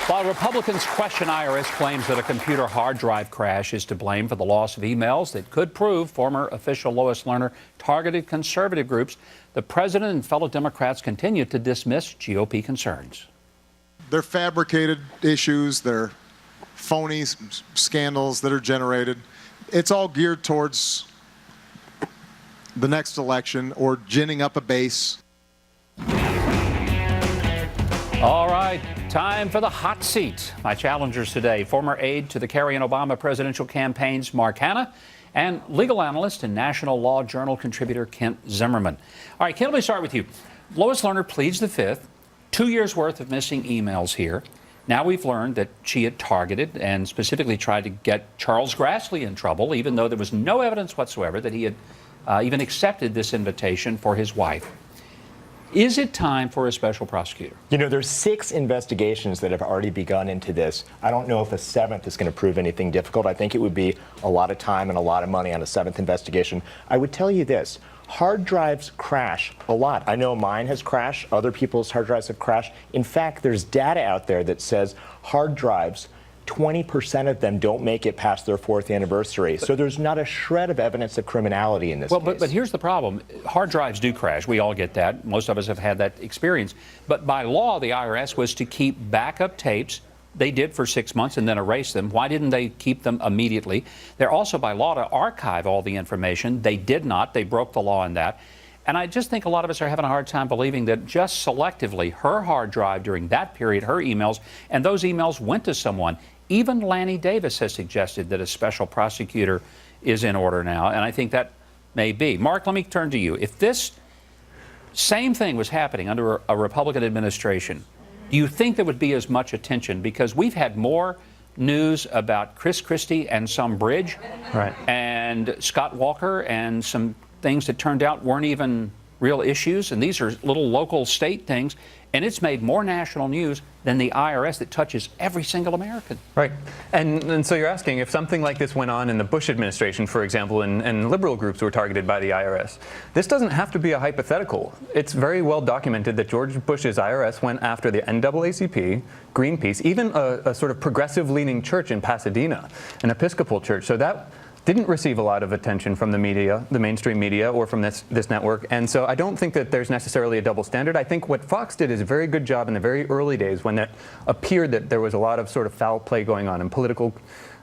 While Republicans question IRS claims that a computer hard drive crash is to blame for the loss of emails that could prove former official Lois Lerner targeted conservative groups, the president and fellow Democrats continue to dismiss GOP concerns. They're fabricated issues, they're phony scandals that are generated. It's all geared towards the next election or ginning up a base. All right, time for the hot seat. My challengers today, former aide to the Kerry and Obama presidential campaigns, Mark Hanna, and legal analyst and National Law Journal contributor, Kent Zimmermann. All right, Kent, let me start with you. Lois Lerner pleads the fifth, 2 years worth of missing emails here. Now we've learned that she had targeted and specifically tried to get Charles Grassley in trouble, even though there was no evidence whatsoever that he had even accepted this invitation for his wife. Is it time for a special prosecutor? You know, there's 6 investigations that have already begun into this. I don't know if a 7th is going to prove anything difficult. I think it would be a lot of time and a lot of money on a 7th investigation. I would tell you this. Hard drives crash a lot. I know mine has crashed. Other people's hard drives have crashed. In fact, there's data out there that says hard drives, 20% of them don't make it past their 4th anniversary. So there's not a shred of evidence of criminality in this case. But here's the problem. Hard drives do crash. We all get that. Most of us have had that experience. But by law, the IRS was to keep backup tapes. They did for 6 months and then erase them. Why didn't they keep them immediately? They're also by law to archive all the information. They did not. They broke the law in that. And I just think a lot of us are having a hard time believing that just selectively her hard drive during that period, her emails, and those emails went to someone. Even Lanny Davis has suggested that a special prosecutor is in order now, and I think that may be. Mark, let me turn to you. If this same thing was happening under a Republican administration, do you think there would be as much attention? Because we've had more news about Chris Christie and some bridge, right, and Scott Walker and some things that turned out weren't even real issues, and these are little local state things, and it's made more national news than the IRS that touches every single American. Right. And so you're asking if something like this went on in the Bush administration, for example, and liberal groups were targeted by the IRS. This doesn't have to be a hypothetical. It's very well documented that George Bush's IRS went after the NAACP, Greenpeace, even a sort of progressive-leaning church in Pasadena, an Episcopal church. So that didn't receive a lot of attention from the media, the mainstream media, or from this network. And so I don't think that there's necessarily a double standard. I think what Fox did is a very good job in the very early days when it appeared that there was a lot of sort of foul play going on and political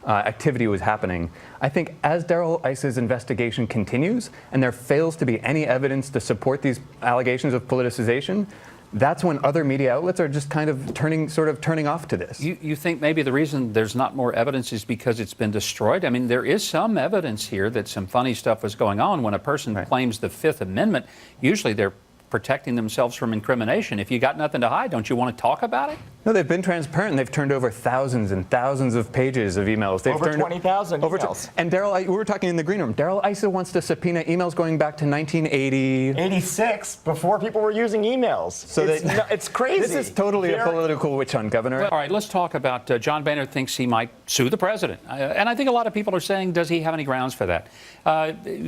activity was happening. I think as Darrell Iss's investigation continues and there fails to be any evidence to support these allegations of politicization, that's when other media outlets are just kind of turning off to this. You think maybe the reason there's not more evidence is because it's been destroyed? I mean, there is some evidence here that some funny stuff was going on. When a person claims the Fifth Amendment, usually they're protecting themselves from incrimination. If you got nothing to hide, don't you want to talk about it? No, they've been transparent. They've turned over thousands and thousands of pages of emails. They've over 20,000 emails. And Darrell, we were talking in the green room. Darrell Issa wants to subpoena emails going back to 1980. 86, before people were using emails. So it's crazy. This is totally a political witch hunt, Governor. Well, all right, let's talk about John Boehner thinks he might sue the president. And I think a lot of people are saying, does he have any grounds for that?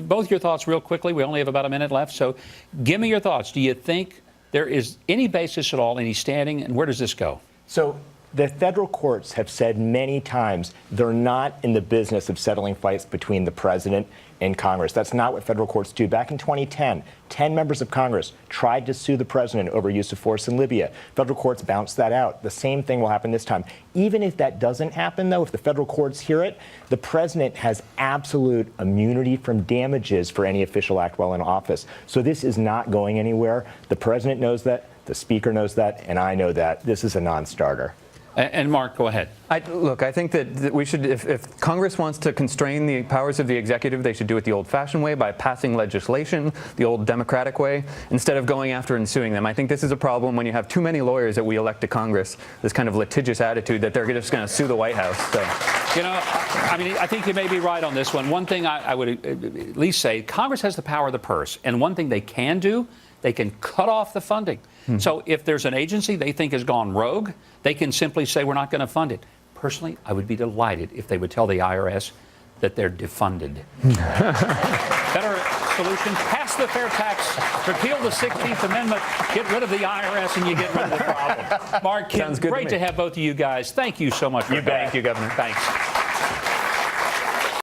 Both your thoughts real quickly. We only have about a minute left. So give me your thoughts. Do you think there is any basis at all, any standing, and where does this go? So the federal courts have said many times they're not in the business of settling fights between the president and Congress. That's not what federal courts do. Back in 2010, 10 members of Congress tried to sue the president over use of force in Libya. Federal courts bounced that out. The same thing will happen this time. Even if that doesn't happen, though, if the federal courts hear it, the president has absolute immunity from damages for any official act while in office. So this is not going anywhere. The president knows that, the speaker knows that, and I know that. This is a non-starter. And Mark, go ahead. Look, I think that we should, if Congress wants to constrain the powers of the executive, they should do it the old-fashioned way by passing legislation, the old Democratic way, instead of going after and suing them. I think this is a problem when you have too many lawyers that we elect to Congress, this kind of litigious attitude that they're just going to sue the White House. So. You know, I mean, I think you may be right on this one. One thing I would at least say, Congress has the power of the purse. And one thing they can do, they can cut off the funding. So if there's an agency they think has gone rogue, they can simply say we're not going to fund it. Personally, I would be delighted if they would tell the IRS that they're defunded. Better solution. Pass the fair tax, repeal the 16th Amendment, get rid of the IRS, and you get rid of the problem. Mark, Kim, Sounds good to great me. to have both of you guys. Thank you so much for Thank you, Governor. Thanks.